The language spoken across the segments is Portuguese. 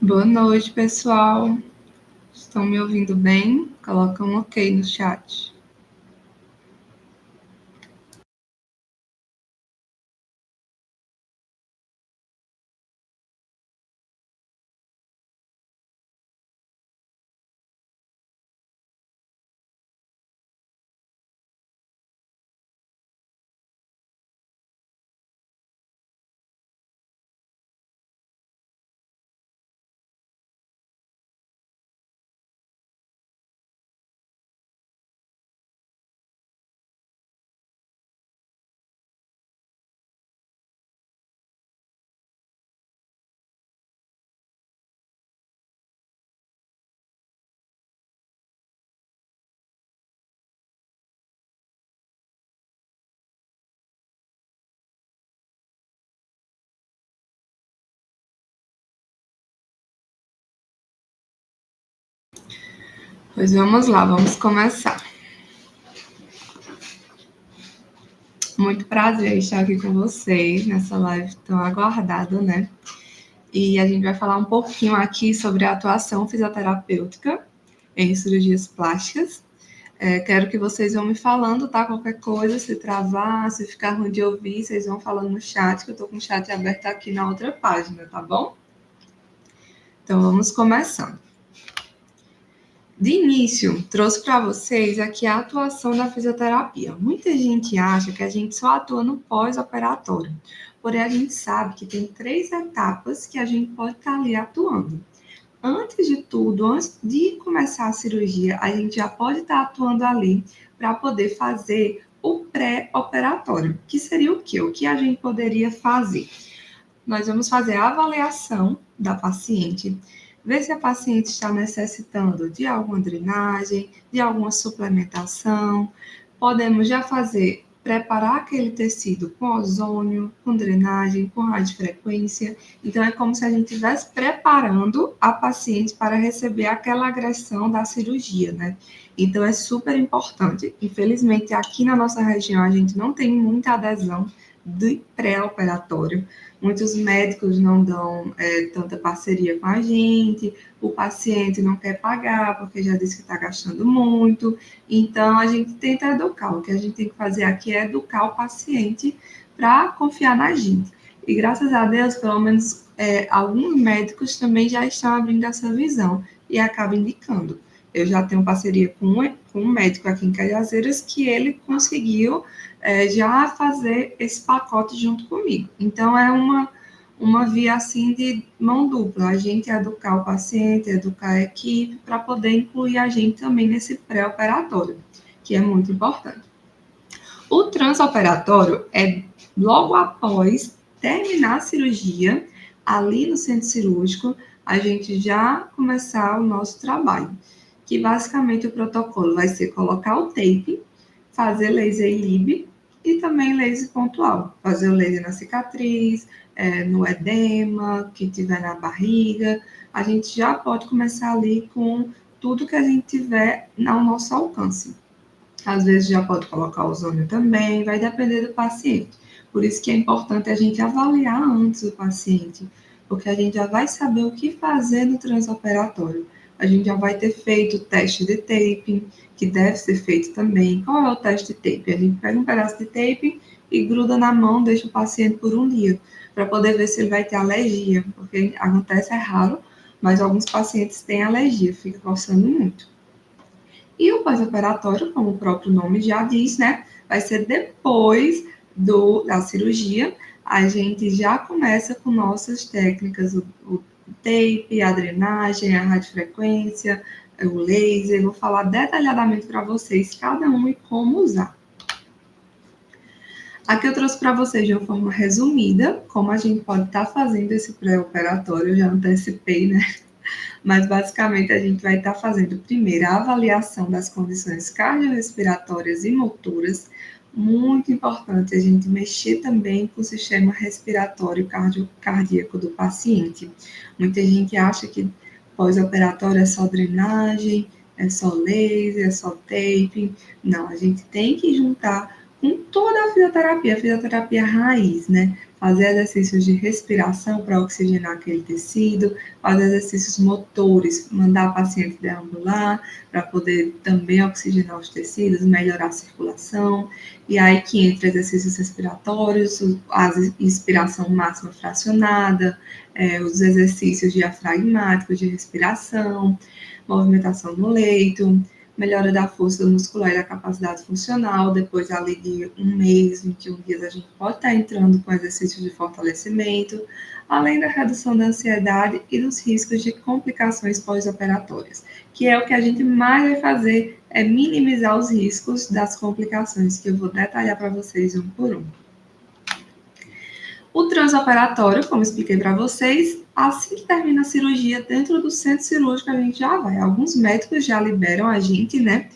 Boa noite, pessoal. Estão me ouvindo bem? Coloca um ok no chat. Pois vamos lá, vamos começar. Muito prazer estar aqui com vocês nessa live tão aguardada, né? E a gente vai falar um pouquinho aqui sobre a atuação fisioterapêutica em cirurgias plásticas. Quero que vocês vão me falando, tá? Qualquer coisa, se travar, se ficar ruim de ouvir, vocês vão falando no chat, que eu tô com o chat aberto aqui na outra página, tá bom? Então vamos começando. De início, trouxe para vocês aqui a atuação da fisioterapia. Muita gente acha que a gente só atua no pós-operatório, porém a gente sabe que tem 3 etapas que a gente pode estar ali atuando. Antes de tudo, antes de começar a cirurgia, a gente já pode estar atuando ali para poder fazer o pré-operatório, que seria o quê? O que a gente poderia fazer? Nós vamos fazer a avaliação da paciente, ver se a paciente está necessitando de alguma drenagem, de alguma suplementação. Podemos já preparar aquele tecido com ozônio, com drenagem, com radiofrequência. Então, é como se a gente estivesse preparando a paciente para receber aquela agressão da cirurgia, né? Então, é super importante. Infelizmente, aqui na nossa região, a gente não tem muita adesão de pré-operatório. Muitos médicos não dão tanta parceria com a gente, o paciente não quer pagar porque já disse que está gastando muito. Então, a gente tenta educar. O que a gente tem que fazer aqui é educar o paciente para confiar na gente. E graças a Deus, pelo menos alguns médicos também já estão abrindo essa visão e acabam indicando. Eu já tenho parceria com um médico aqui em Cajazeiras que ele conseguiu já fazer esse pacote junto comigo. Então, é uma via assim de mão dupla, a gente educar o paciente, educar a equipe, para poder incluir a gente também nesse pré-operatório, que é muito importante. O transoperatório é logo após terminar a cirurgia, ali no centro cirúrgico, a gente já começar o nosso trabalho, que basicamente o protocolo vai ser colocar o tape, fazer laser lib e também laser pontual, fazer o laser na cicatriz, no edema, que tiver na barriga, a gente já pode começar ali com tudo que a gente tiver ao nosso alcance. Às vezes já pode colocar ozônio também, vai depender do paciente. Por isso que é importante a gente avaliar antes o paciente, porque a gente já vai saber o que fazer no transoperatório. A gente já vai ter feito o teste de taping, que deve ser feito também. Qual é o teste de taping? A gente pega um pedaço de taping e gruda na mão, deixa o paciente por um dia, para poder ver se ele vai ter alergia, porque acontece, é raro, mas alguns pacientes têm alergia, fica coçando muito. E o pós-operatório, como o próprio nome já diz, né, vai ser depois da cirurgia, a gente já começa com nossas técnicas, o tape, a drenagem, a radiofrequência, o laser, vou falar detalhadamente para vocês cada um e como usar. Aqui eu trouxe para vocês de uma forma resumida como a gente pode estar fazendo esse pré-operatório, eu já antecipei, né? Mas basicamente a gente vai estar fazendo primeiro a avaliação das condições cardiorrespiratórias e motoras. Muito importante a gente mexer também com o sistema respiratório cardíaco do paciente. Muita gente acha que pós-operatório é só drenagem, é só laser, é só taping. Não, a gente tem que juntar com toda a fisioterapia raiz, né? fazer exercícios de respiração para oxigenar aquele tecido, fazer exercícios motores, mandar a paciente deambular para poder também oxigenar os tecidos, melhorar a circulação, e aí que entra exercícios respiratórios, a inspiração máxima fracionada, os exercícios diafragmáticos de respiração, movimentação no leito, melhora da força muscular e da capacidade funcional. Depois ali de 1 mês, 21 dias, a gente pode estar entrando com exercícios de fortalecimento, além da redução da ansiedade e dos riscos de complicações pós-operatórias, que é o que a gente mais vai fazer, é minimizar os riscos das complicações, que eu vou detalhar para vocês um por um. O transoperatório, como expliquei para vocês, assim que termina a cirurgia, dentro do centro cirúrgico, a gente já vai. Alguns médicos já liberam a gente, né?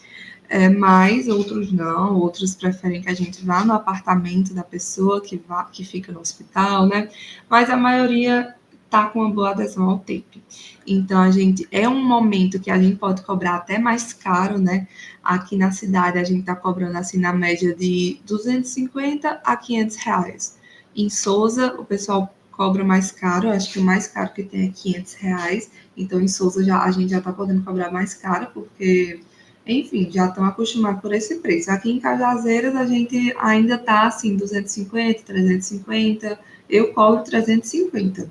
Mas outros não, outros preferem que a gente vá no apartamento da pessoa que fica no hospital, né? Mas a maioria tá com uma boa adesão ao tape. Então, é um momento que a gente pode cobrar até mais caro, né? Aqui na cidade, a gente tá cobrando, assim, na média de 250 a 500 reais. Em Souza, o pessoal cobra mais caro, acho que o mais caro que tem é 500 reais. Então, em Souza, a gente já tá podendo cobrar mais caro, porque, enfim, já estão acostumados por esse preço. Aqui em Cajazeiras, a gente ainda tá, assim, 250, 350. Eu cobro 350.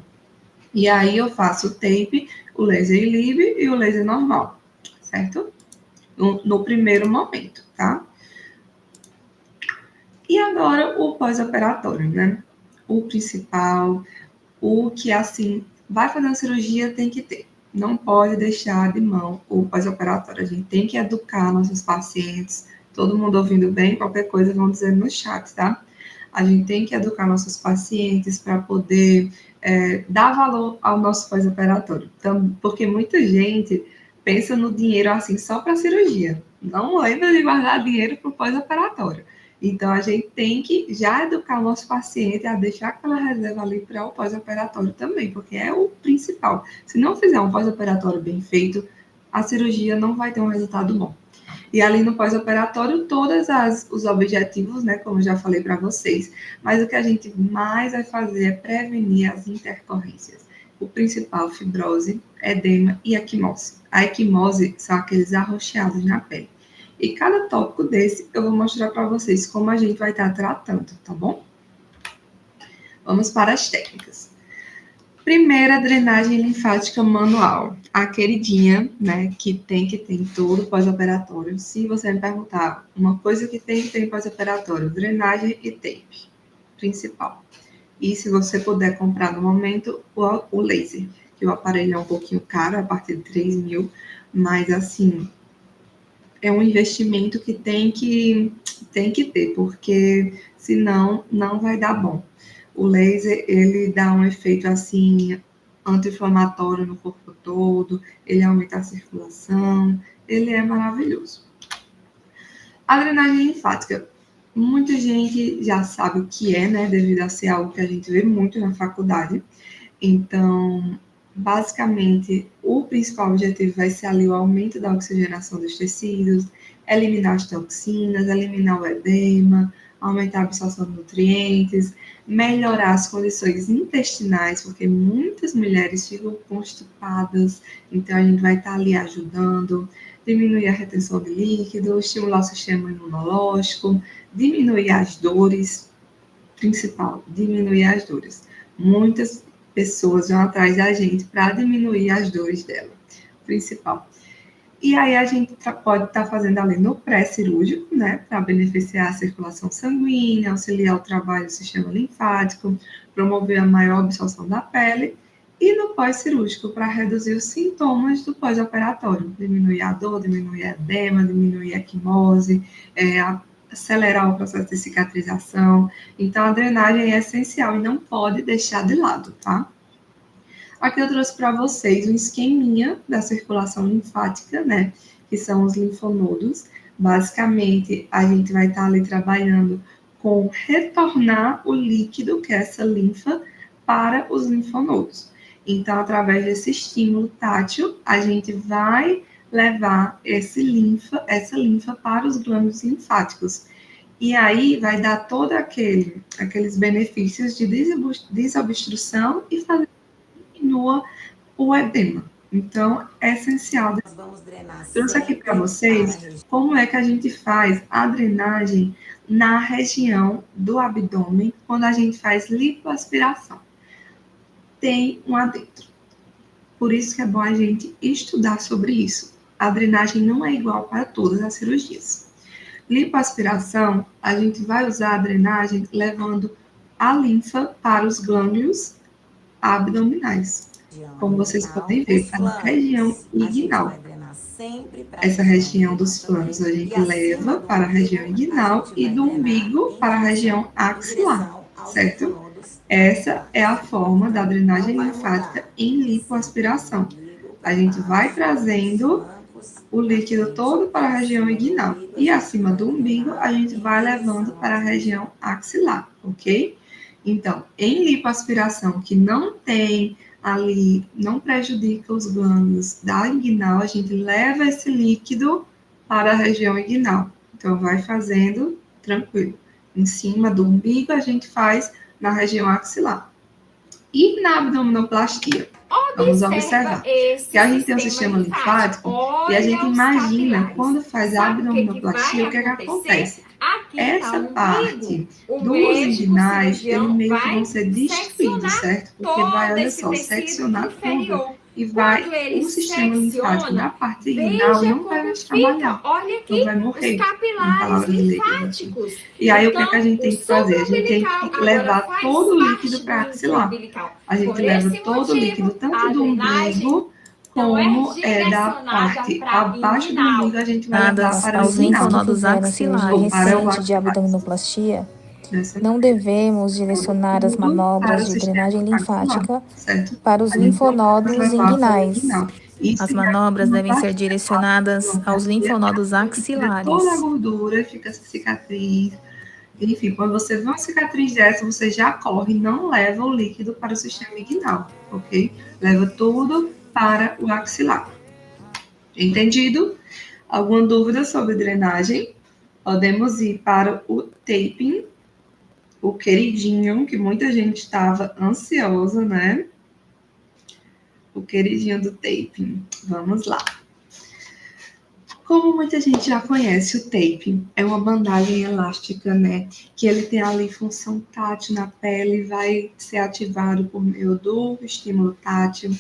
E aí eu faço o tape, o laser lib e o laser normal, certo? No primeiro momento, tá? E agora o pós-operatório, né? O principal, o que, assim, vai fazer uma cirurgia tem que ter. Não pode deixar de mão o pós-operatório. A gente tem que educar nossos pacientes. Todo mundo ouvindo bem, qualquer coisa vão dizer no chat, tá? A gente tem que educar nossos pacientes para poder dar valor ao nosso pós-operatório. Então, porque muita gente pensa no dinheiro assim só para cirurgia. Não lembra de guardar dinheiro para o pós-operatório. Então, a gente tem que já educar o nosso paciente a deixar aquela reserva ali para o pós-operatório também, porque é o principal. Se não fizer um pós-operatório bem feito, a cirurgia não vai ter um resultado bom. E ali no pós-operatório, todos os objetivos, né, como já falei para vocês. Mas o que a gente mais vai fazer é prevenir as intercorrências. O principal, fibrose, edema e equimose. A equimose são aqueles arroxeados na pele. E cada tópico desse eu vou mostrar para vocês como a gente vai estar tratando, tá bom? Vamos para as técnicas. Primeira, drenagem linfática manual. A queridinha, né, que tem em todo pós-operatório. Se você me perguntar uma coisa que tem pós-operatório, drenagem e tape, principal. E se você puder comprar no momento, o laser, que o aparelho é um pouquinho caro, a partir de 3 mil, mas assim, é um investimento que tem que ter, porque senão não vai dar bom. O laser, ele dá um efeito assim anti-inflamatório no corpo todo, ele aumenta a circulação, ele é maravilhoso. A drenagem linfática, muita gente já sabe o que é, né, devido a ser algo que a gente vê muito na faculdade. Então, basicamente, o principal objetivo vai ser ali o aumento da oxigenação dos tecidos, eliminar as toxinas, eliminar o edema, aumentar a absorção de nutrientes, melhorar as condições intestinais, porque muitas mulheres ficam constipadas, então a gente vai estar ali ajudando, diminuir a retenção de líquido, estimular o sistema imunológico, diminuir as dores, principal, diminuir as dores. Muitas pessoas vão atrás da gente para diminuir as dores dela, principal. E aí a gente pode estar fazendo ali no pré-cirúrgico, né, para beneficiar a circulação sanguínea, auxiliar o trabalho do sistema linfático, promover a maior absorção da pele, e no pós-cirúrgico, para reduzir os sintomas do pós-operatório, diminuir a dor, diminuir a edema, diminuir a equimose, acelerar o processo de cicatrização. Então, a drenagem é essencial e não pode deixar de lado, tá? Aqui eu trouxe para vocês um esqueminha da circulação linfática, né? Que são os linfonodos. Basicamente, a gente vai estar ali trabalhando com retornar o líquido, que é essa linfa, para os linfonodos. Então, através desse estímulo tátil, a gente vai levar essa linfa para os glândulos linfáticos. E aí vai dar todo aqueles benefícios de desobstrução e fazer que diminua o edema. Então, é essencial. Nós vamos drenar Trouxe aqui para sempre para a vocês região. como é que a gente faz a drenagem na região do abdômen quando a gente faz lipoaspiração. Tem um adentro. Por isso que é bom a gente estudar sobre isso. A drenagem não é igual para todas as cirurgias. Lipoaspiração, a gente vai usar a drenagem levando a linfa para os glândulos abdominais. Como vocês podem ver, Os para a região flancos, a gente vai inguinal. drenar sempre para a Essa região dos também. flancos a E gente acima leva do para a região umbigo, a inguinal gente e vai do drenar umbigo para a região em axilar, direção aos certo? linfonodos Essa é a linfáticos. forma da Então, drenagem não vai linfática mudar. em É sempre do lipoaspiração. umbigo A para gente vai baixo, dos trazendo flancos o para líquido frente. todo para a E região acima do inguinal. umbigo, a E gente acima vai do umbigo, a drenar gente em vai levando direção para a aos região linfónodos. axilar, ok? Então, em lipoaspiração que não tem ali, não prejudica os glândulos da inguinal, a gente leva esse líquido para a região inguinal. Então, vai fazendo tranquilo. Em cima do umbigo, a gente faz na região axilar. E na abdominoplastia? Vamos observar que a gente tem um sistema linfático e a gente imagina quando faz a abdominoplastia o que é que acontece. Aqui tá Essa o umbigo. parte O dos médico inguinais, eles cirurgião meio que vão vai ser destruídos, seccionar certo? Porque vai, todo olha esse só, tecido seccionar tudo inferior. e vai, Quando ele o sistema linfático da secciona, parte inguinal veja não vai como mais fica. trabalhar. Olha Então vai aqui os morrer, em capilares palavras leigas assim. linfáticos. E aí o que é que a Então, gente o tem que fazer? A gente tem supraumbilical que agora levar todo faz o líquido parte do para axilar. intraumbilical. A gente Por leva esse todo o líquido, motivo, tanto a do drenagem umbigo, não é como da direcionada parte para abaixo do umbigo, inguinal. a gente vai levar para o Aos inguinal, linfonodos Fizeram cirurgia ou axilares. para o recente de axilar, abdominoplastia, dessa não maneira. devemos direcionar as Tudo para manobras o de sistema drenagem axilar, linfática certo? para os A gente não vai linfonodos levar para o inguinais. inguinal. Isso As em manobras devem ser abdominoplastia, tá? direcionadas aos Abdominoplastia é linfonodos aquilo que tira toda a axilares. gordura, fica essa cicatriz. Enfim, quando você vê uma cicatriz dessa, você já corre, não leva o líquido para o sistema inguinal, ok? Leva tudo para o axilar. Entendido? Alguma dúvida sobre drenagem? Podemos ir para o taping, o queridinho, que muita gente estava ansiosa, né? O queridinho do taping. Vamos lá. Como muita gente já conhece, o tape é uma bandagem elástica, né? Que ele tem ali função tátil na pele, vai ser ativado por meio do estímulo tátil.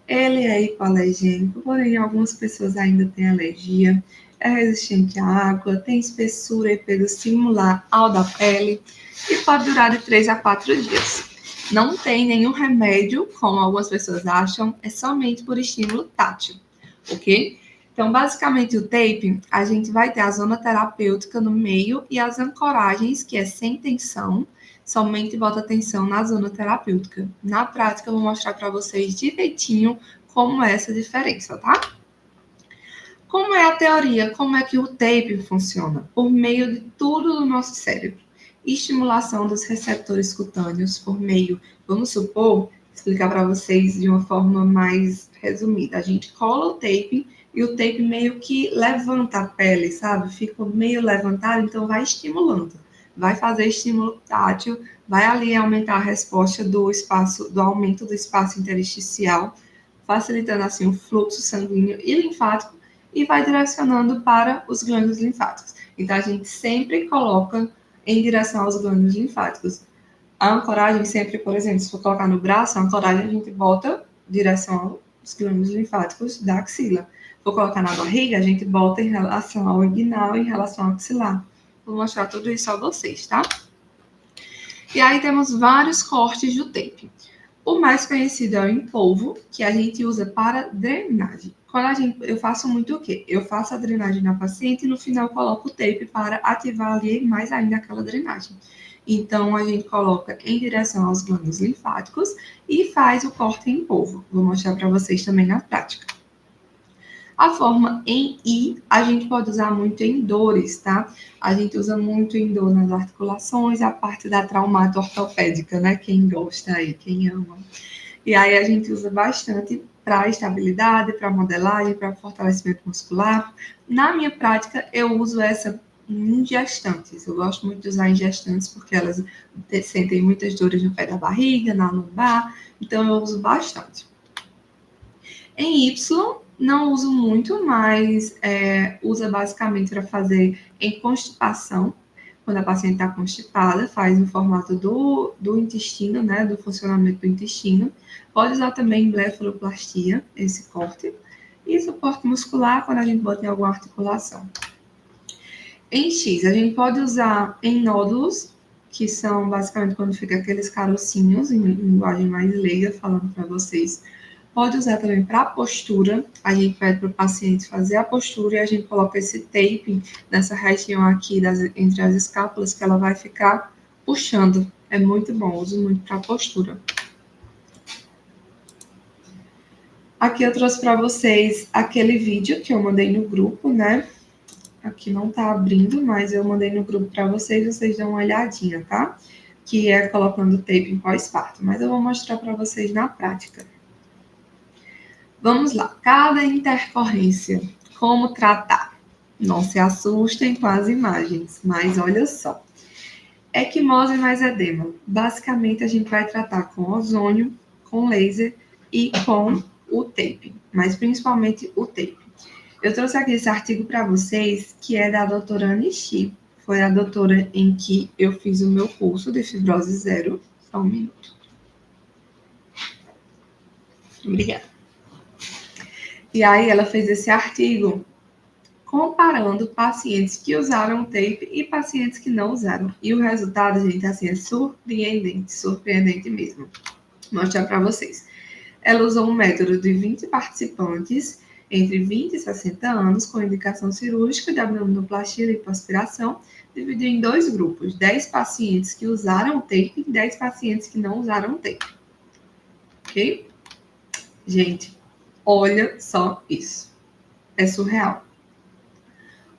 Ele é hipoalergênico, porém algumas pessoas ainda têm alergia. É resistente à água, tem espessura e peso similar ao da pele e pode durar de 3 a 4 dias. Não tem nenhum remédio, como algumas pessoas acham, é somente por estímulo tátil, ok? Então, basicamente, o tape, a gente vai ter a zona terapêutica no meio e as ancoragens, que é sem tensão, somente bota tensão na zona terapêutica. Na prática, eu vou mostrar para vocês direitinho como é essa diferença, tá? Como é a teoria? Como é que o tape funciona? Por meio de tudo do nosso cérebro. Estimulação dos receptores cutâneos por meio, vamos supor, explicar para vocês de uma forma mais resumida. A gente cola o tape e o tape meio que levanta a pele, sabe? Fica meio levantado, então vai estimulando. Vai fazer estímulo tátil, vai ali aumentar a resposta do espaço, do aumento do espaço intersticial, facilitando assim o fluxo sanguíneo e linfático e vai direcionando para os glândulos linfáticos. Então, a gente sempre coloca em direção aos glândulos linfáticos. A ancoragem sempre, por exemplo, se for colocar no braço, a ancoragem a gente bota em direção aos glândulos linfáticos da axila. Se for colocar na barriga, a gente bota em relação ao inguinal, em relação ao axilar. Vou mostrar tudo isso a vocês, tá? E aí temos vários cortes do tape. O mais conhecido é o em polvo, que a gente usa para drenagem. Eu faço muito o quê? Eu faço a drenagem na paciente e no final coloco o tape para ativar ali mais ainda aquela drenagem. Então, a gente coloca em direção aos glândulos linfáticos e faz o corte em polvo. Vou mostrar para vocês também na prática. A forma em I, a gente pode usar muito em dores, tá? A gente usa muito em dor nas articulações, a parte da traumato ortopédica, né? Quem gosta aí, quem ama. E aí a gente usa bastante para estabilidade, para modelagem, para fortalecimento muscular. Na minha prática, eu uso essa em gestantes. Eu gosto muito de usar em gestantes porque elas sentem muitas dores no pé da barriga, na lombar, então eu uso bastante. Em Y, não uso muito, mas usa basicamente para fazer em constipação. Quando a paciente está constipada, faz no formato do intestino, né, do funcionamento do intestino. Pode usar também blefaroplastia, esse corte. E suporte muscular, quando a gente bota em alguma articulação. Em X, a gente pode usar em nódulos, que são basicamente quando fica aqueles carocinhos, em linguagem mais leiga, falando para vocês. Pode usar também para postura. A gente pede para o paciente fazer a postura e a gente coloca esse taping nessa região aqui entre as escápulas, que ela vai ficar puxando. É muito bom, uso muito para postura. Aqui eu trouxe para vocês aquele vídeo que eu mandei no grupo, né? Aqui não tá abrindo, mas eu mandei no grupo para vocês dão uma olhadinha, tá? Que é colocando taping pós-parto. Mas eu vou mostrar para vocês na prática. Vamos lá, cada intercorrência, como tratar? Não se assustem com as imagens, mas olha só. Equimose mais edema. Basicamente, a gente vai tratar com ozônio, com laser e com o tape, mas principalmente o tape. Eu trouxe aqui esse artigo para vocês, que é da doutora Nishi. Foi a doutora em que eu fiz o meu curso de fibrose zero. Só um minuto. Obrigada. E aí ela fez esse artigo comparando pacientes que usaram tape e pacientes que não usaram. E o resultado, gente, assim, é surpreendente mesmo. Vou mostrar para vocês. Ela usou um método de 20 participantes entre 20 e 60 anos, com indicação cirúrgica de abdominoplastia e lipoaspiração, dividiu em 2 grupos, 10 pacientes que usaram tape e 10 pacientes que não usaram tape. Ok? Gente, olha só isso. É surreal.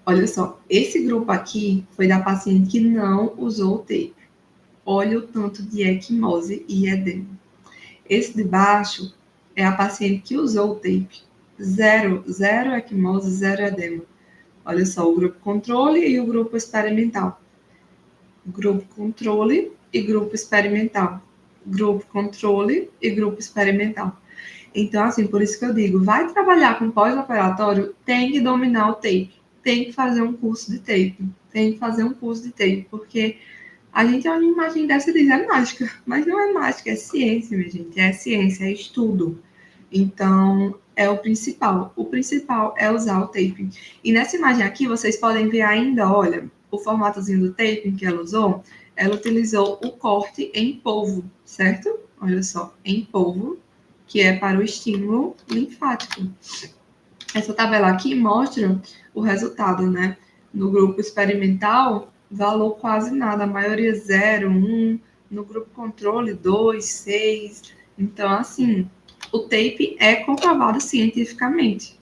Olha só, esse grupo aqui foi da paciente que não usou o tape. Olha o tanto de equimose e edema. Esse de baixo é a paciente que usou o tape. Zero equimose, zero edema. Olha só, o grupo controle e o grupo experimental. Grupo controle e grupo experimental. Grupo controle e grupo experimental. Então, assim, por isso que eu digo, vai trabalhar com pós-operatório, tem que dominar o tape. Tem que fazer um curso de tape. Tem que fazer um curso de tape, porque a gente olha uma imagem dessa e diz, é mágica. Mas não é mágica, é ciência, minha gente. É ciência, é estudo. Então, é o principal. O principal é usar o taping. E nessa imagem aqui, vocês podem ver ainda, olha, o formatozinho do taping que ela usou. Ela utilizou o corte em polvo, certo? Olha só, em polvo, que é para o estímulo linfático. Essa tabela aqui mostra o resultado, né? No grupo experimental, valor quase nada, a maioria 0, 1, no grupo controle 2, 6. Então, assim, o tape é comprovado cientificamente.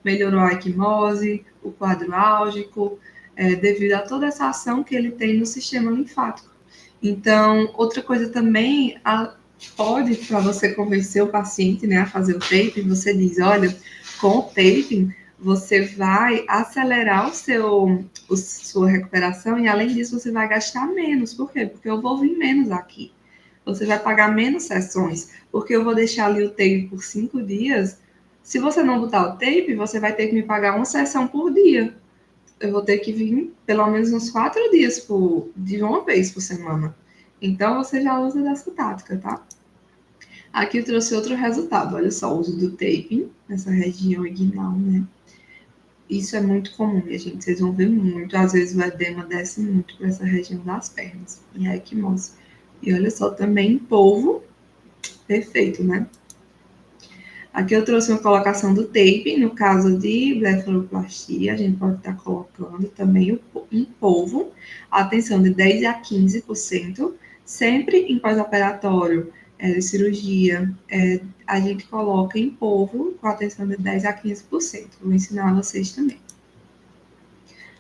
Melhorou a equimose, o quadro álgico, devido a toda essa ação que ele tem no sistema linfático. Então, outra coisa também, pode, para você convencer o paciente, né, a fazer o tape, você diz, olha, com o taping, você vai acelerar sua recuperação e, além disso, você vai gastar menos. Por quê? Porque eu vou vir menos aqui. Você vai pagar menos sessões, porque eu vou deixar ali o tape por 5 dias. Se você não botar o tape, você vai ter que me pagar uma sessão por dia. Eu vou ter que vir pelo menos uns 4 dias de uma vez por semana. Então, você já usa dessa tática, tá? Aqui eu trouxe outro resultado. Olha só, o uso do taping nessa região inguinal, né? Isso é muito comum, minha gente. Vocês vão ver muito. Às vezes o edema desce muito para essa região das pernas. E a equimose. E olha só, também em polvo. Perfeito, né? Aqui eu trouxe uma colocação do tape. No caso de blefaroplastia, a gente pode estar colocando também em polvo. Atenção, de 10% a 15%. Sempre em pós-operatório de cirurgia, a gente coloca em polvo com atenção de 10% a 15%. Vou ensinar a vocês também.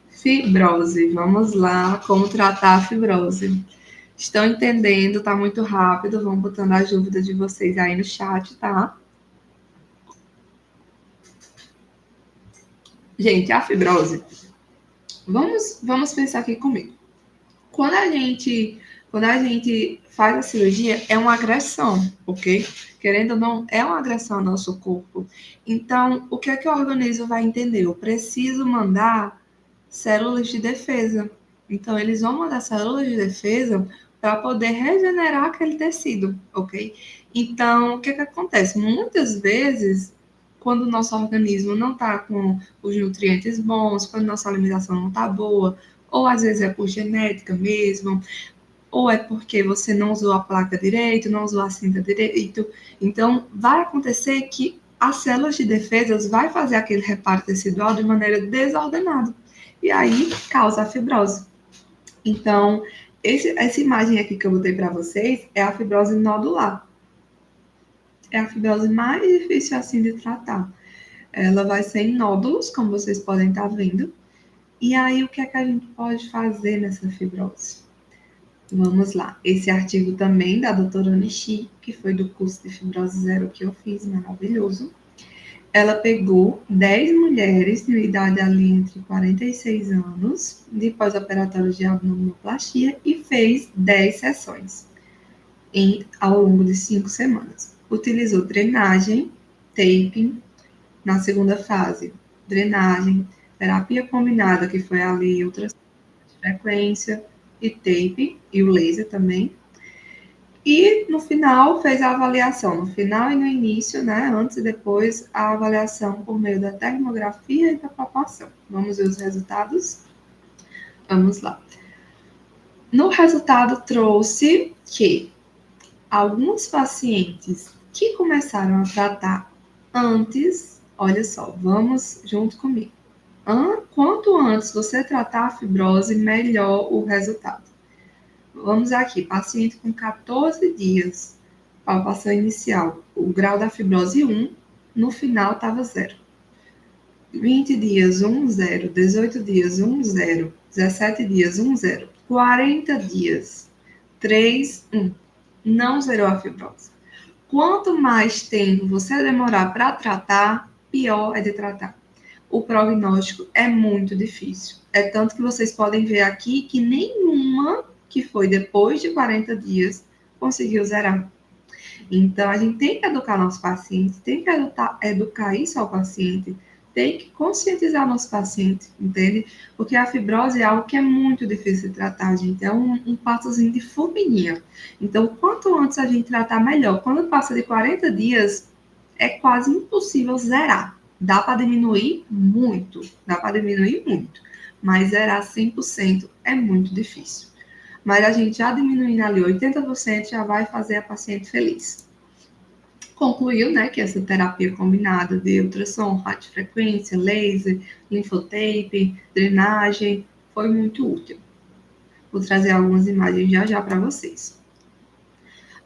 Fibrose. Vamos lá, como tratar a fibrose. Estão entendendo? Tá muito rápido. Vão botando as dúvidas de vocês aí no chat, tá? Gente, a fibrose Vamos pensar aqui comigo. Quando a gente faz a cirurgia, é uma agressão, ok? Querendo ou não, é uma agressão ao nosso corpo. Então, o que é que o organismo vai entender? Eu preciso mandar células de defesa. Então, eles vão mandar células de defesa para poder regenerar aquele tecido, ok? Então, o que é que acontece? Muitas vezes, quando o nosso organismo não está com os nutrientes bons, quando nossa alimentação não está boa, ou às vezes é por genética mesmo, ou é porque você não usou a placa direito, não usou a cinta direito. Então, vai acontecer que as células de defesa vai fazer aquele reparo tecidual de maneira desordenada. E aí causa a fibrose. Então, essa imagem aqui que eu botei para vocês é a fibrose nodular. É a fibrose mais difícil assim de tratar. Ela vai ser em nódulos, como vocês podem estar vendo. E aí, o que é que a gente pode fazer nessa fibrose? Vamos lá. Esse artigo também da doutora Nishi, que foi do curso de fibrose zero que eu fiz, maravilhoso. Ela pegou 10 mulheres de idade ali entre 46 anos, de pós-operatório de abdominoplastia, e fez 10 sessões ao longo de 5 semanas. Utilizou drenagem, taping, na segunda fase, drenagem, terapia combinada, que foi ali ultrassom de frequência, e tape, e o laser também. E no final fez a avaliação, no final e no início, né, antes e depois, a avaliação por meio da termografia e da palpação. Vamos ver os resultados? Vamos lá. No resultado trouxe que alguns pacientes que começaram a tratar antes, olha só, vamos junto comigo. Quanto antes você tratar a fibrose, melhor o resultado. Vamos aqui, paciente com 14 dias, palpação inicial, o grau da fibrose 1, no final estava 0. 20 dias, 1, 0. 18 dias, 1, 0. 17 dias, 1, 0. 40 dias, 3, 1. Não zerou a fibrose. Quanto mais tempo você demorar para tratar, pior é de tratar. O prognóstico é muito difícil. É tanto que vocês podem ver aqui que nenhuma que foi depois de 40 dias conseguiu zerar. Então, a gente tem que educar nosso paciente, tem que educar isso ao paciente, tem que conscientizar nosso paciente, entende? Porque a fibrose é algo que é muito difícil de tratar, gente. É um passozinho de formiguinha. Então, quanto antes a gente tratar, melhor. Quando passa de 40 dias, é quase impossível zerar. Dá para diminuir muito, mas zerar 100% é muito difícil. Mas a gente já diminuindo ali 80% já vai fazer a paciente feliz. Concluiu, né, que essa terapia combinada de ultrassom, radiofrequência, laser, linfotape, drenagem, foi muito útil. Vou trazer algumas imagens já para vocês.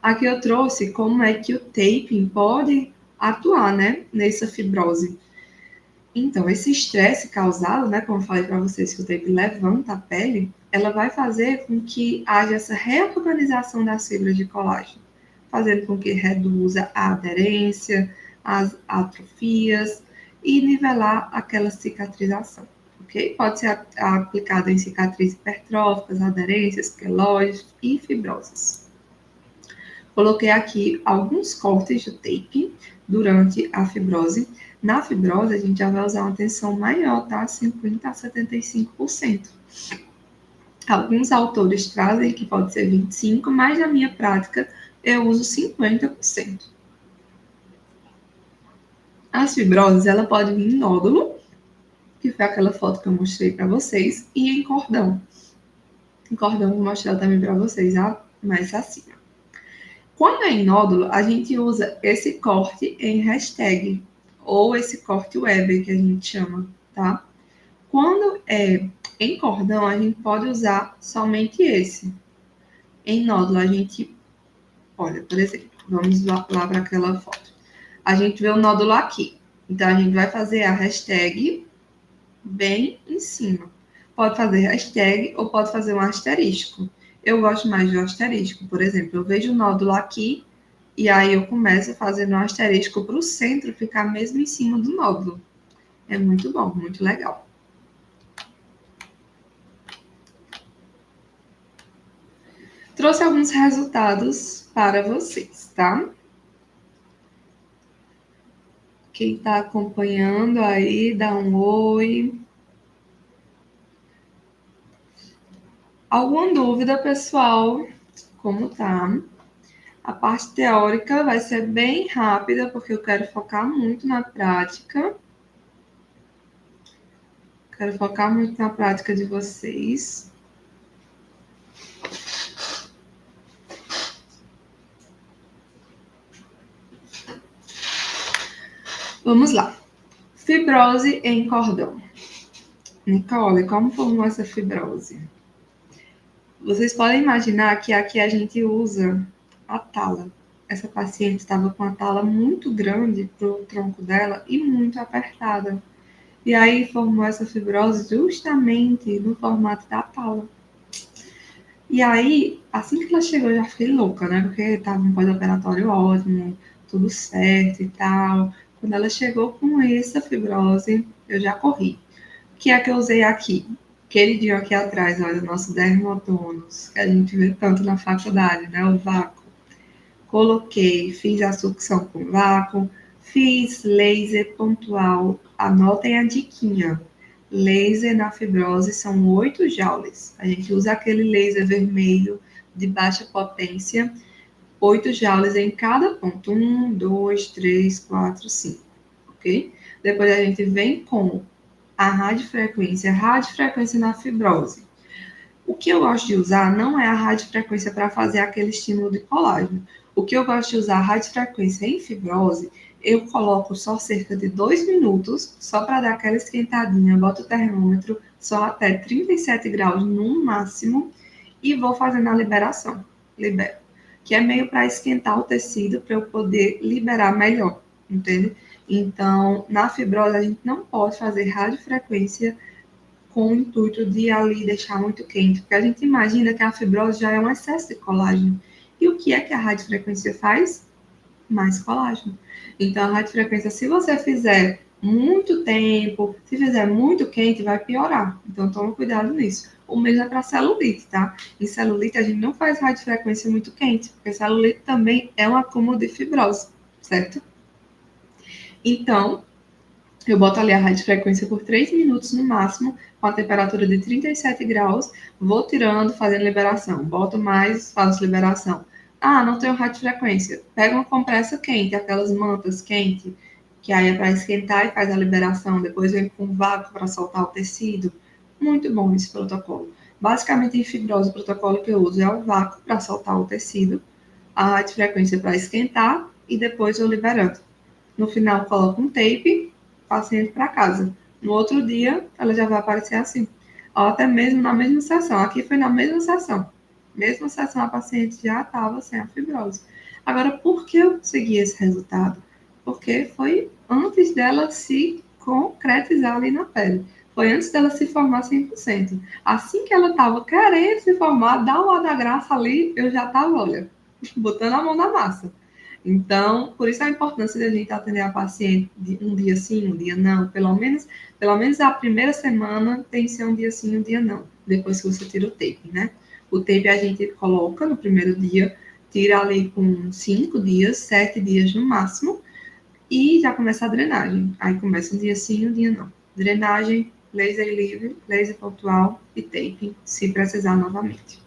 Aqui eu trouxe como é que o taping pode atuar, né, nessa fibrose. Então, esse estresse causado, né, como eu falei para vocês, que o tape levanta a pele, ela vai fazer com que haja essa reorganização das fibras de colágeno, fazendo com que reduza a aderência, as atrofias e nivelar aquela cicatrização, ok? Pode ser aplicado em cicatrizes hipertróficas, aderências, queloides e fibroses. Coloquei aqui alguns cortes de tape durante a fibrose. Na fibrose, a gente já vai usar uma tensão maior, tá? 50% a 75%. Alguns autores trazem que pode ser 25%, mas na minha prática eu uso 50%. As fibroses, ela pode vir em nódulo, que foi aquela foto que eu mostrei para vocês, e em cordão. Em cordão, vou mostrar também para vocês, mais acima. Quando é em nódulo, a gente usa esse corte em hashtag, ou esse corte Weber, que a gente chama, tá? Quando é em cordão, a gente pode usar somente esse. Em nódulo, a gente, olha, por exemplo, vamos lá para aquela foto. A gente vê o nódulo aqui. Então, a gente vai fazer a hashtag bem em cima. Pode fazer hashtag ou pode fazer um asterisco. Eu gosto mais do asterisco. Por exemplo, eu vejo o nódulo aqui e aí eu começo fazendo um asterisco para o centro ficar mesmo em cima do nódulo. É muito bom, muito legal. Trouxe alguns resultados para vocês, tá? Quem está acompanhando aí, dá um oi. Alguma dúvida, pessoal? Como tá? A parte teórica vai ser bem rápida, porque eu quero focar muito na prática. Quero focar muito na prática de vocês. Vamos lá. Fibrose em cordão. Nicole, como formou essa fibrose? Vocês podem imaginar que aqui a gente usa a tala. Essa paciente estava com a tala muito grande para o tronco dela e muito apertada. E aí formou essa fibrose justamente no formato da tala. E aí, assim que ela chegou, eu já fiquei louca, né? Porque estava um pós-operatório ótimo, tudo certo e tal. Quando ela chegou com essa fibrose, eu já corri. O que é que eu usei aqui? Queridinho aqui atrás, olha, o nosso dermotônus, que a gente vê tanto na faculdade, né? O vácuo. Coloquei, fiz a sucção com vácuo, fiz laser pontual. Anotem a diquinha. Laser na fibrose são 8 joules. A gente usa aquele laser vermelho de baixa potência, 8 joules em cada ponto. 1, 2, 3, 4, 5. Ok? Depois a gente vem com a radiofrequência na fibrose. O que eu gosto de usar não é a radiofrequência para fazer aquele estímulo de colágeno. O que eu gosto de usar a radiofrequência em fibrose, eu coloco só cerca de 2 minutos, só para dar aquela esquentadinha, boto o termômetro só até 37 graus no máximo e vou fazendo a liberação. Libero. Que é meio para esquentar o tecido para eu poder liberar melhor, entende? Então, na fibrose, a gente não pode fazer radiofrequência com o intuito de ali deixar muito quente, porque a gente imagina que a fibrose já é um excesso de colágeno. E o que é que a radiofrequência faz? Mais colágeno. Então, a radiofrequência, se você fizer muito tempo, se fizer muito quente, vai piorar. Então, toma cuidado nisso. O mesmo é para celulite, tá? Em celulite, a gente não faz radiofrequência muito quente, porque celulite também é um acúmulo de fibrose, certo? Então, eu boto ali a radiofrequência por 3 minutos no máximo, com a temperatura de 37 graus, vou tirando, fazendo liberação. Boto mais, faço liberação. Ah, não tenho radiofrequência. Pega uma compressa quente, aquelas mantas quentes, que aí é para esquentar e faz a liberação. Depois vem com vácuo para soltar o tecido. Muito bom esse protocolo. Basicamente, em fibrose, o protocolo que eu uso é o vácuo para soltar o tecido, a radiofrequência para esquentar e depois eu liberando. No final, coloco um tape, paciente para casa. No outro dia, ela já vai aparecer assim. Ou até mesmo na mesma sessão. Aqui foi na mesma sessão. Mesma sessão, a paciente já estava sem a fibrose. Agora, por que eu consegui esse resultado? Porque foi antes dela se concretizar ali na pele. Foi antes dela se formar 100%. Assim que ela estava querendo se formar, dar uma da graça ali, eu já estava, olha, botando a mão na massa. Então, por isso a importância de a gente atender a paciente de um dia sim, um dia não. Pelo menos a primeira semana tem que ser um dia sim, um dia não. Depois que você tira o tape, né? O tape a gente coloca no primeiro dia, tira ali com 5 dias, 7 dias no máximo, e já começa a drenagem. Aí começa um dia sim, um dia não. Drenagem, laser livre, laser pontual e tape, se precisar novamente.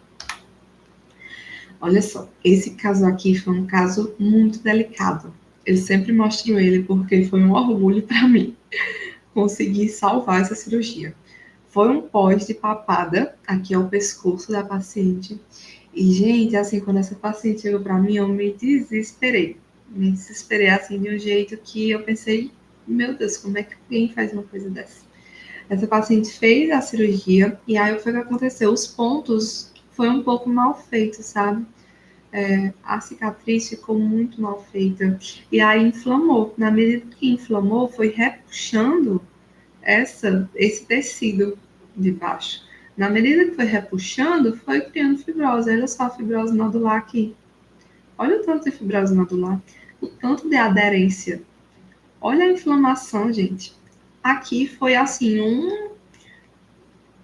Olha só, esse caso aqui foi um caso muito delicado. Eu sempre mostro ele porque foi um orgulho para mim conseguir salvar essa cirurgia. Foi um pós de papada, aqui é o pescoço da paciente. E, gente, assim, quando essa paciente chegou para mim, eu me desesperei. Me desesperei, assim, de um jeito que eu pensei, meu Deus, como é que alguém faz uma coisa dessa? Essa paciente fez a cirurgia e aí foi o que aconteceu. Os pontos foi um pouco mal feito, sabe? A cicatriz ficou muito mal feita. E aí inflamou. Na medida que inflamou, foi repuxando esse tecido de baixo. Na medida que foi repuxando, foi criando fibrose. Olha só a fibrose nodular aqui. Olha o tanto de fibrose nodular. O tanto de aderência. Olha a inflamação, gente. Aqui foi assim,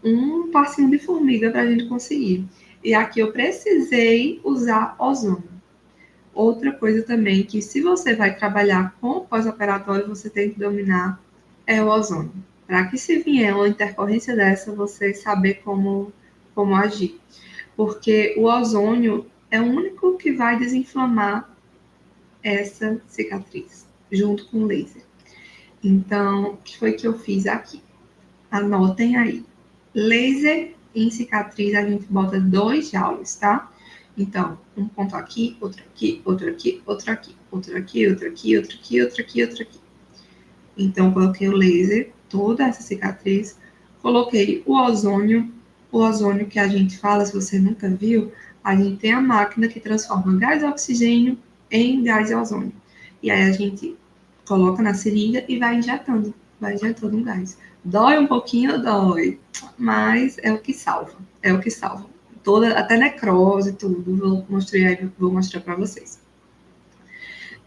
um passinho de formiga para a gente conseguir. E aqui eu precisei usar ozônio. Outra coisa também que se você vai trabalhar com pós-operatório, você tem que dominar é o ozônio. Para que se vier uma intercorrência dessa, você saber como agir. Porque o ozônio é o único que vai desinflamar essa cicatriz, junto com o laser. Então, o que foi que eu fiz aqui? Anotem aí. Laser em cicatriz, a gente bota 2 joules, tá? Então, um ponto aqui, outro aqui, outro aqui, outro aqui, outro aqui, outro aqui, outro aqui, outro aqui, outro aqui. Então, coloquei o laser, toda essa cicatriz, coloquei o ozônio que a gente fala, se você nunca viu, a gente tem a máquina que transforma gás de oxigênio em gás de ozônio. E aí a gente coloca na seringa e vai injetando um gás. Dói um pouquinho, dói, mas é o que salva, é o que salva. Toda, até necrose, tudo, vou mostrar para vocês.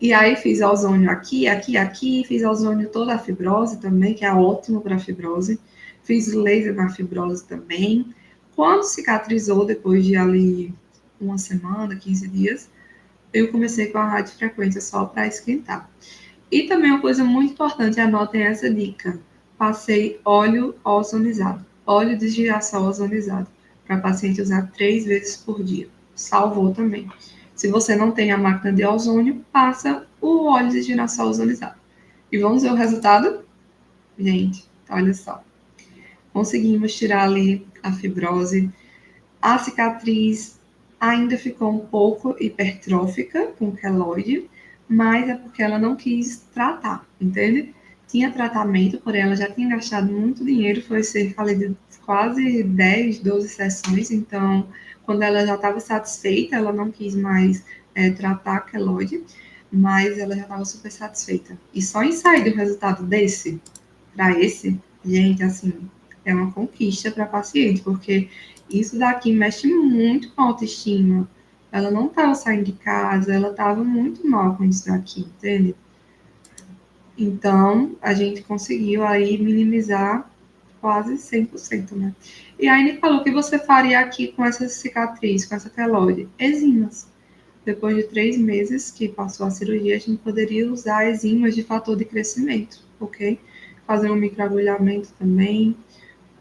E aí fiz ozônio aqui, aqui, aqui, fiz ozônio toda a fibrose também, que é ótimo para fibrose. Fiz laser na fibrose também. Quando cicatrizou, depois de ali uma semana, 15 dias, eu comecei com a radiofrequência só para esquentar. E também uma coisa muito importante, anotem essa dica. Passei óleo ozonizado, óleo de girassol ozonizado, para paciente usar 3 vezes por dia. Salvou também. Se você não tem a máquina de ozônio, passa o óleo de girassol ozonizado. E vamos ver o resultado? Gente, olha só. Conseguimos tirar ali a fibrose. A cicatriz ainda ficou um pouco hipertrófica com queloide, mas é porque ela não quis tratar, entende? Tinha tratamento, porém ela já tinha gastado muito dinheiro, foi cerca de quase 10, 12 sessões, então quando ela já estava satisfeita, ela não quis mais tratar a queloide, mas ela já estava super satisfeita. E só em sair do resultado desse para esse, gente, assim, é uma conquista para a paciente, porque isso daqui mexe muito com a autoestima. Ela não estava saindo de casa, ela estava muito mal com isso daqui, entende? Então, a gente conseguiu aí minimizar quase 100%, né? E aí ele falou que você faria aqui com essa cicatriz, com essa queloide, enzimas. Depois de 3 meses que passou a cirurgia, a gente poderia usar enzimas de fator de crescimento, ok? Fazer um microagulhamento também,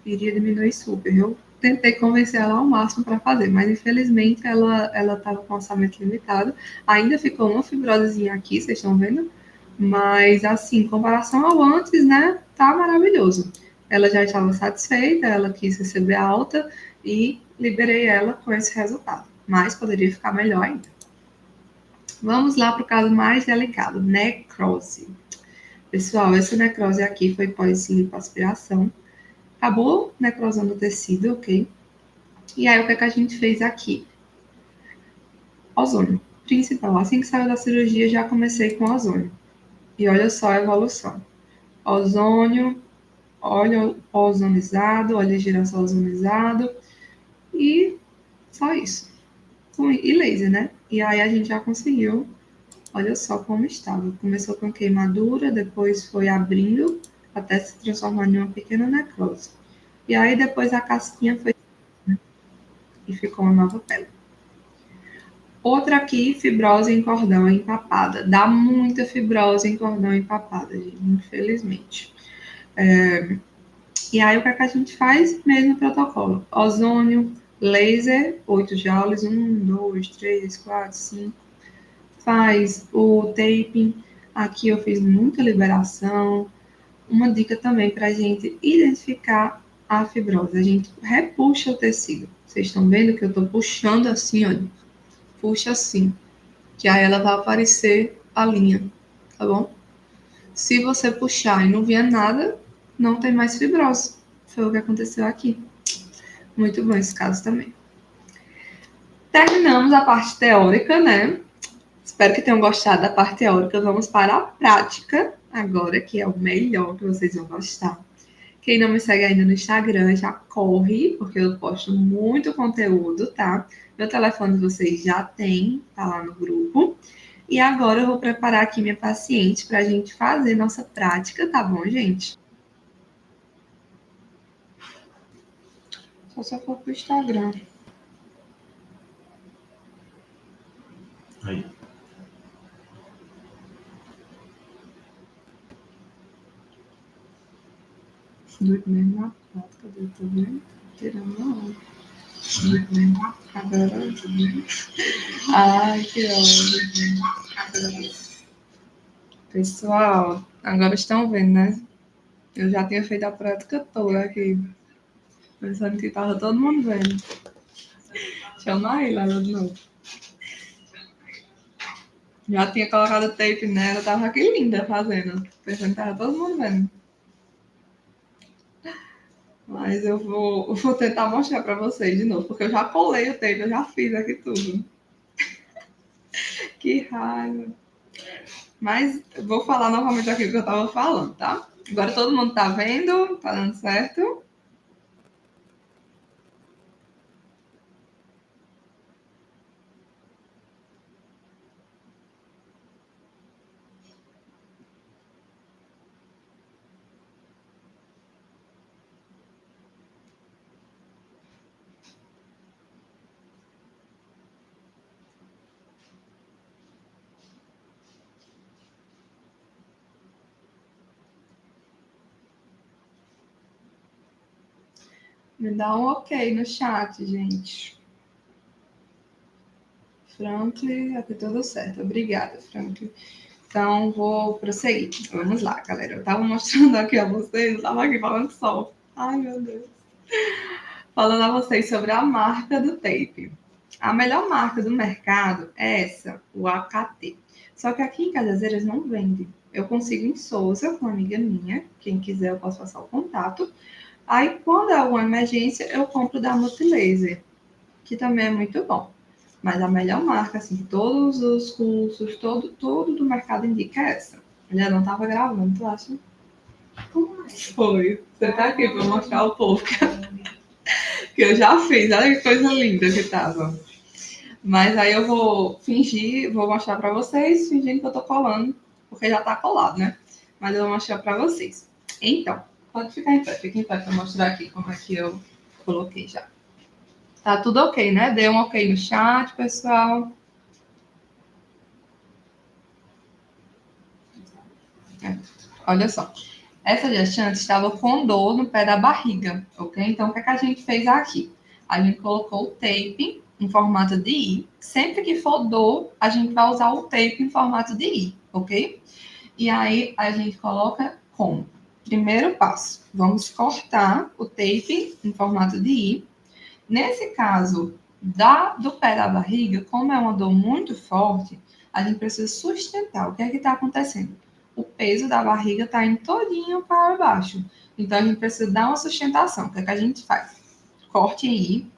iria diminuir super. Eu tentei convencer ela ao máximo para fazer, mas infelizmente ela estava com orçamento limitado. Ainda ficou uma fibrosezinha aqui, vocês estão vendo? Mas, assim, em comparação ao antes, né, tá maravilhoso. Ela já estava satisfeita, ela quis receber a alta e liberei ela com esse resultado. Mas poderia ficar melhor ainda. Vamos lá para o caso mais delicado, necrose. Pessoal, essa necrose aqui foi pós-lipoaspiração. Acabou necrosando o tecido, ok? E aí, o que é que a gente fez aqui? Ozônio. Principal, assim que saiu da cirurgia, já comecei com ozônio. E olha só a evolução. Ozônio, óleo ozonizado, óleo de girassol ozonizado e só isso. E laser, né? E aí a gente já conseguiu, olha só como estava. Começou com queimadura, depois foi abrindo até se transformar em uma pequena necrose. E aí depois a casquinha foi e ficou uma nova pele. Outra aqui, fibrose em cordão empapada. Dá muita fibrose em cordão empapada, gente, infelizmente. E aí, o que, é que a gente faz? Mesmo protocolo. Ozônio, laser, 8 joules, 1, 2, 3, 4, 5. Faz o taping. Aqui eu fiz muita liberação. Uma dica também para a gente identificar a fibrose. A gente repuxa o tecido. Vocês estão vendo que eu estou puxando assim, olha. Puxa assim. Que aí ela vai aparecer a linha, tá bom? Se você puxar e não vier nada, não tem mais fibrose. Foi o que aconteceu aqui. Muito bom esse caso também. Terminamos a parte teórica, né? Espero que tenham gostado da parte teórica. Vamos para a prática agora, que é o melhor que vocês vão gostar. Quem não me segue ainda no Instagram, já corre, porque eu posto muito conteúdo, tá? Meu telefone vocês já têm, tá lá no grupo. E agora eu vou preparar aqui minha paciente para a gente fazer nossa prática, tá bom, gente? Só se eu for pro Instagram. Aí. Doido mesmo na prática, eu tô vendo. Tirando a onda. Doido mesmo na prática, ai, que ódio. Pessoal, agora estão vendo, né? Eu já tinha feito a prática toda aqui. Pensando que tava todo mundo vendo. Chama aí, ela de novo. Já tinha colocado tape nela, tava aqui linda fazendo. Pensando que tava todo mundo vendo. Mas eu vou tentar mostrar pra vocês de novo, porque eu já colei o tape, eu já fiz aqui tudo. Que raiva. Mas eu vou falar novamente aqui o que eu tava falando, tá? Agora todo mundo tá vendo? Tá dando certo? Me dá um ok no chat, gente. Franklin, aqui tudo certo. Obrigada, Franklin. Então, vou prosseguir. Vamos lá, galera. Eu tava mostrando aqui a vocês, eu tava aqui falando só. Ai, meu Deus. Falando a vocês sobre a marca do tape. A melhor marca do mercado é essa, o AKT. Só que aqui em Cajazeiras não vende. Eu consigo em Souza, com uma amiga minha. Quem quiser, eu posso passar o contato. Aí, quando é alguma emergência, eu compro da Multilaser, que também é muito bom. Mas a melhor marca, assim, todos os cursos, tudo do mercado indica essa. Ela não estava gravando, tu acha? Foi. Você tá aqui para mostrar o povo que eu já fiz. Olha que coisa linda que tava. Mas aí eu vou fingir, vou mostrar para vocês, fingindo que eu tô colando, porque já tá colado, né? Mas eu vou mostrar para vocês. Então, pode ficar em pé, fica em pé para mostrar aqui como é que eu coloquei já. Tá tudo ok, né? Dê um ok no chat, pessoal. Olha só. Essa gestante estava com dor no pé da barriga, ok? Então, o que a gente fez aqui? A gente colocou o tape em formato de I. Sempre que for dor, a gente vai usar o tape em formato de I, ok? E aí, a gente coloca como? Primeiro passo, vamos cortar o tape em formato de I. Nesse caso, do pé da barriga, como é uma dor muito forte, a gente precisa sustentar. O que é que está acontecendo? O peso da barriga está indo todinho para baixo. Então, a gente precisa dar uma sustentação. O que é que a gente faz? Corte em I.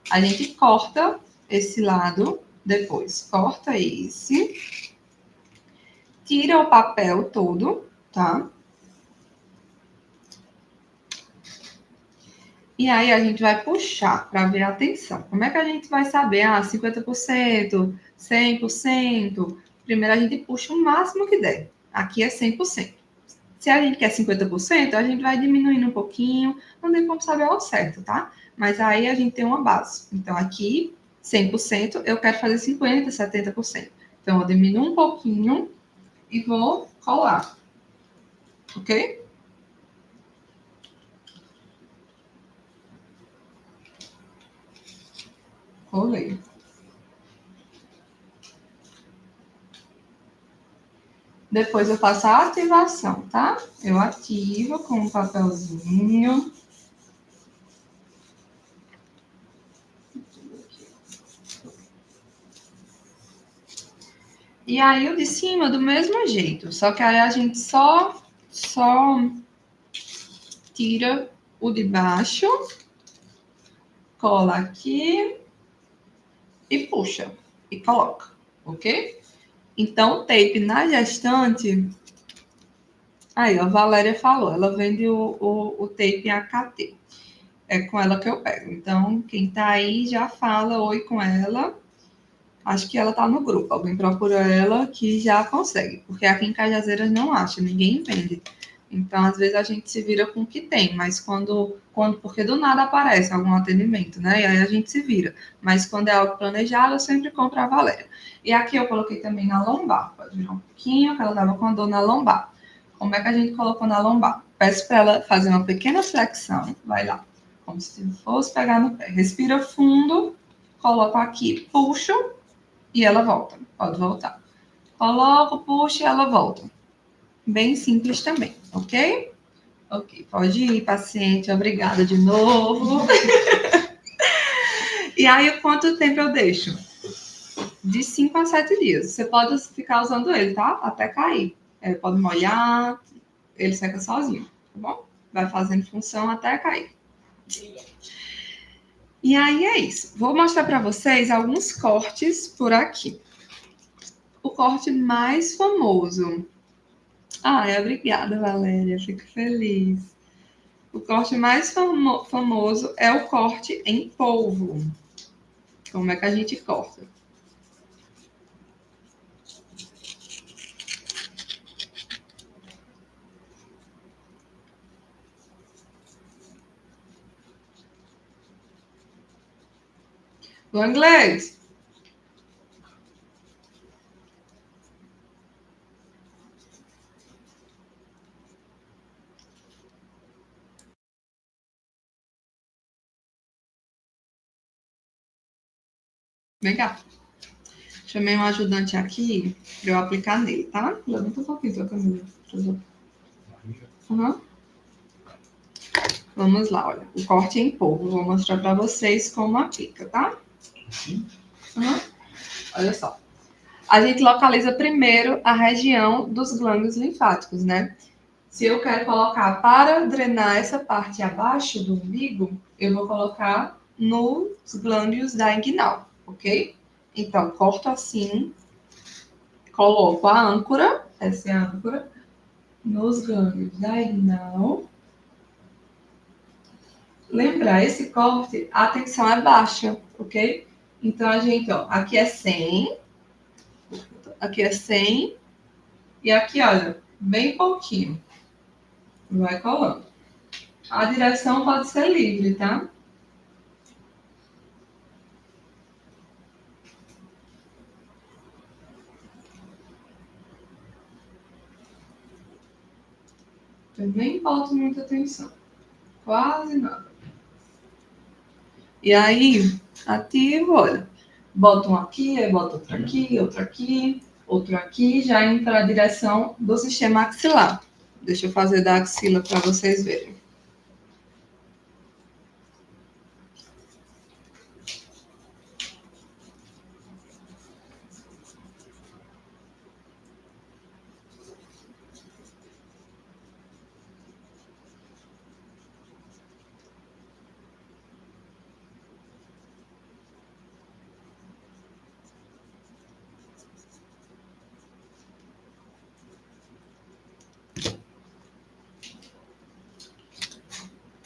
A gente corta esse lado, depois corta esse. Tira o papel todo, tá? E aí a gente vai puxar para ver a tensão. Como é que a gente vai saber? 50%, 100%. Primeiro a gente puxa o máximo que der. Aqui é 100%. Se a gente quer 50%, a gente vai diminuindo um pouquinho. Não tem como saber ao certo, tá? Mas aí a gente tem uma base. Então aqui, 100%, eu quero fazer 50%, 70%. Então eu diminuo um pouquinho e vou colar. Ok? Colei. Depois eu faço a ativação, tá? Eu ativo com um papelzinho. E aí o de cima do mesmo jeito, só que aí a gente só tira o de baixo, cola aqui e puxa e coloca, ok? Então, o tape na gestante. Aí, a Valéria falou, ela vende o tape AKT. É com ela que eu pego. Então, quem tá aí já fala oi com ela. Acho que ela tá no grupo. Alguém procura ela que já consegue. Porque aqui em Cajazeiras não acha, ninguém vende. Então, às vezes a gente se vira com o que tem, mas porque do nada aparece algum atendimento, né? E aí a gente se vira. Mas quando é algo planejado, eu sempre compro a Valéria. E aqui eu coloquei também na lombar. Pode virar um pouquinho, que ela tava com a dor na lombar. Como é que a gente colocou na lombar? Peço para ela fazer uma pequena flexão. Vai lá. Como se fosse pegar no pé. Respira fundo, coloco aqui, puxo e ela volta. Pode voltar. Coloco, puxo e ela volta. Bem simples também, ok? Ok, pode ir, paciente. Obrigada de novo. E aí, quanto tempo eu deixo? De 5 a 7 dias. Você pode ficar usando ele, tá? Até cair. Pode molhar, ele seca sozinho, tá bom? Vai fazendo função até cair. E aí é isso. Vou mostrar para vocês alguns cortes por aqui. O corte mais famoso. Obrigada, Valéria. Fico feliz. O corte mais famoso é o corte em polvo. Como é que a gente corta? Do inglês. Vem cá. Chamei um ajudante aqui para eu aplicar nele, tá? Levanta um pouquinho sua camisa. Uhum. Vamos lá, olha. O corte em polvo. Vou mostrar para vocês como aplica, tá? Uhum. Olha só. A gente localiza primeiro a região dos glândulos linfáticos, né? Se eu quero colocar para drenar essa parte abaixo do umbigo, eu vou colocar nos glândulos da inguinal, ok? Então, corto assim, coloco a âncora, essa é a âncora, nos glândulos da inguinal. Lembrar, esse corte, a tensão é baixa, ok? Então, a gente, ó, aqui é 100, e aqui, olha, bem pouquinho. Vai colando. A direção pode ser livre, tá? Eu nem boto muita atenção. Quase nada. E aí, ativo, olha. Boto um aqui, aí boto outro aqui, outro aqui, já indo para a direção do sistema axilar. Deixa eu fazer da axila para vocês verem.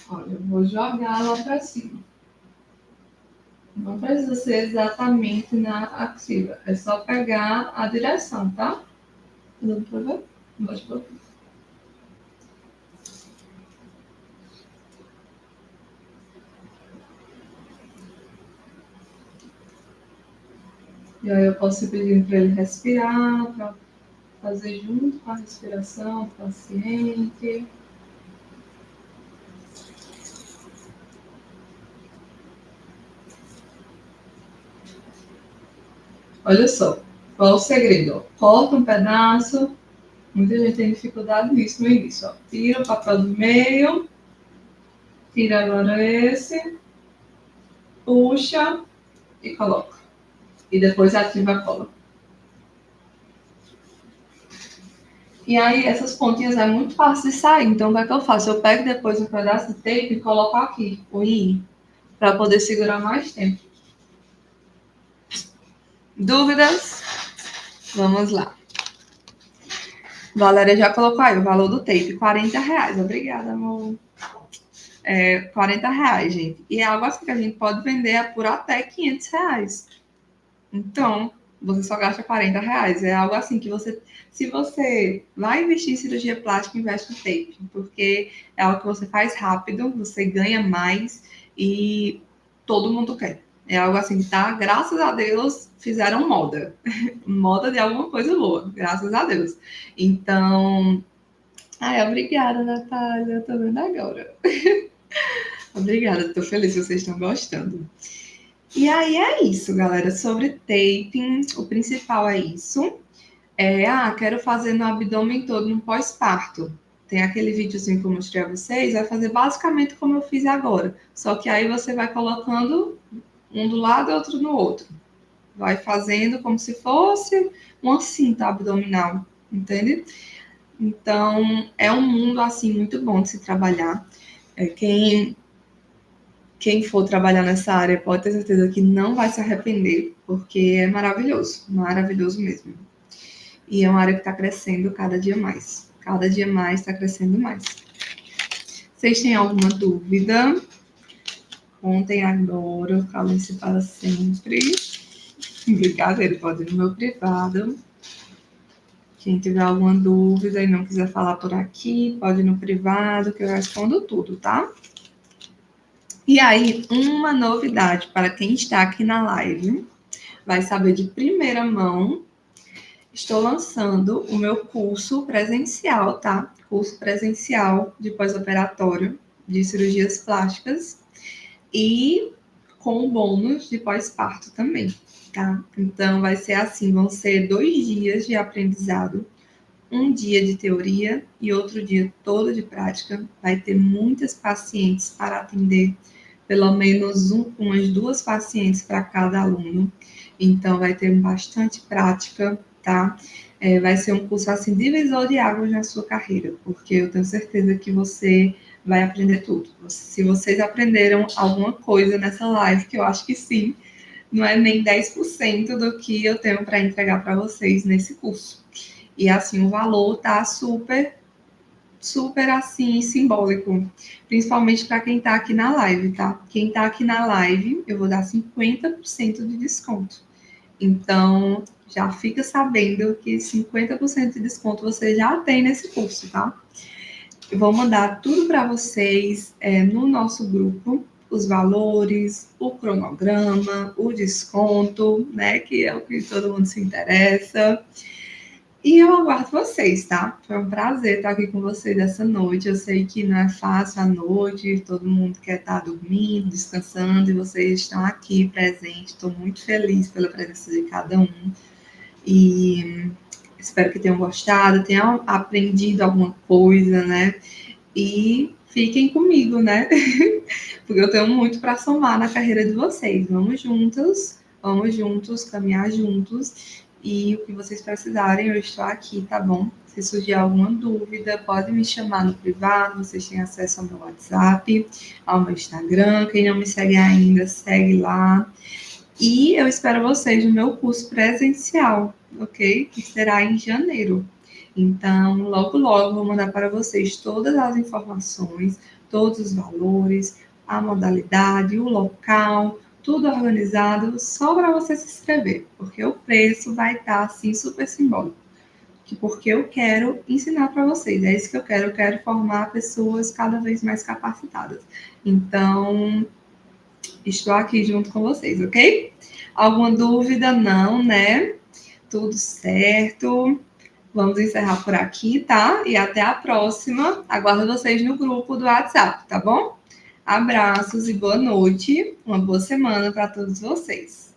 Olha, eu vou jogar lá para cima. Não precisa ser exatamente na axila. É só pegar a direção, tá? Dá pra ver? Pode botar. E aí eu posso ir pedindo para ele respirar, para fazer junto com a respiração do paciente. Olha só, qual o segredo? Corta um pedaço, muita gente tem dificuldade nisso no início. Ó. Tira o papel do meio, tira agora esse, puxa e coloca. E depois ativa a cola. E aí, essas pontinhas é muito fácil de sair. Então, o que é que eu faço? Eu pego depois um pedaço de tape e coloco aqui, o I, para poder segurar mais tempo. Dúvidas? Vamos lá. Valéria já colocou aí o valor do tape, R$40. Obrigada, amor. R$40, gente. E é algo assim que a gente pode vender por até R$500. Então, você só gasta R$ 40. É algo assim que você, se você vai investir em cirurgia plástica, investe no tape, porque é algo que você faz rápido, você ganha mais e todo mundo quer. É algo assim, tá? Graças a Deus fizeram moda. Moda de alguma coisa boa, graças a Deus. Então, ai, obrigada, Natália. Eu tô vendo agora. Obrigada, tô feliz que vocês estão gostando. E aí é isso, galera. Sobre taping, o principal é isso. Quero fazer no abdômen todo no pós-parto. Tem aquele videozinho que eu mostrei a vocês, vai fazer basicamente como eu fiz agora. Só que aí você vai colocando um do lado e outro no outro. Vai fazendo como se fosse uma cinta abdominal, entende? Então, é um mundo, assim, muito bom de se trabalhar. Quem for trabalhar nessa área pode ter certeza que não vai se arrepender, porque é maravilhoso mesmo. E é uma área que está crescendo cada dia mais está crescendo mais. Vocês têm alguma dúvida? Contem agora, calem-se para sempre. Brincadeira, pode ir no meu privado. Quem tiver alguma dúvida e não quiser falar por aqui, pode ir no privado, que eu respondo tudo, tá? E aí, uma novidade para quem está aqui na live, vai saber de primeira mão, estou lançando o meu curso presencial, tá? Curso presencial de pós-operatório de cirurgias plásticas e com bônus de pós-parto também, tá? Então, vai ser assim, vão ser 2 dias de aprendizado, um dia de teoria e outro dia todo de prática. Vai ter muitas pacientes para atender, pelo menos umas 2 pacientes para cada aluno. Então, vai ter bastante prática, tá? Vai ser um curso, assim, divisor de águas na sua carreira, porque eu tenho certeza que você vai aprender tudo. Se vocês aprenderam alguma coisa nessa live, que eu acho que sim, não é nem 10% do que eu tenho para entregar para vocês nesse curso. E, assim, o valor tá super, assim, simbólico. Principalmente para quem tá aqui na live, tá? Quem tá aqui na live, eu vou dar 50% de desconto. Então, já fica sabendo que 50% de desconto você já tem nesse curso, tá? Eu vou mandar tudo para vocês no nosso grupo, os valores, o cronograma, o desconto, né? Que é o que todo mundo se interessa. E eu aguardo vocês, tá? Foi um prazer estar aqui com vocês essa noite. Eu sei que não é fácil à noite, todo mundo quer estar dormindo, descansando, e vocês estão aqui presentes. Estou muito feliz pela presença de cada um. E espero que tenham gostado, tenham aprendido alguma coisa, né? E fiquem comigo, né? Porque eu tenho muito para somar na carreira de vocês. Vamos juntos, caminhar juntos. E o que vocês precisarem, eu estou aqui, tá bom? Se surgir alguma dúvida, pode me chamar no privado, vocês têm acesso ao meu WhatsApp, ao meu Instagram. Quem não me segue ainda, segue lá. E eu espero vocês no meu curso presencial, ok? Que será em janeiro. Então, logo, logo, vou mandar para vocês todas as informações, todos os valores, a modalidade, o local, tudo organizado, só para você se inscrever, porque o preço vai estar, assim, super simbólico. Porque eu quero ensinar para vocês, é isso que eu quero formar pessoas cada vez mais capacitadas. Então, estou aqui junto com vocês, ok? Alguma dúvida? Não, né? Tudo certo. Vamos encerrar por aqui, tá? E até a próxima. Aguardo vocês no grupo do WhatsApp, tá bom? Abraços e boa noite. Uma boa semana para todos vocês.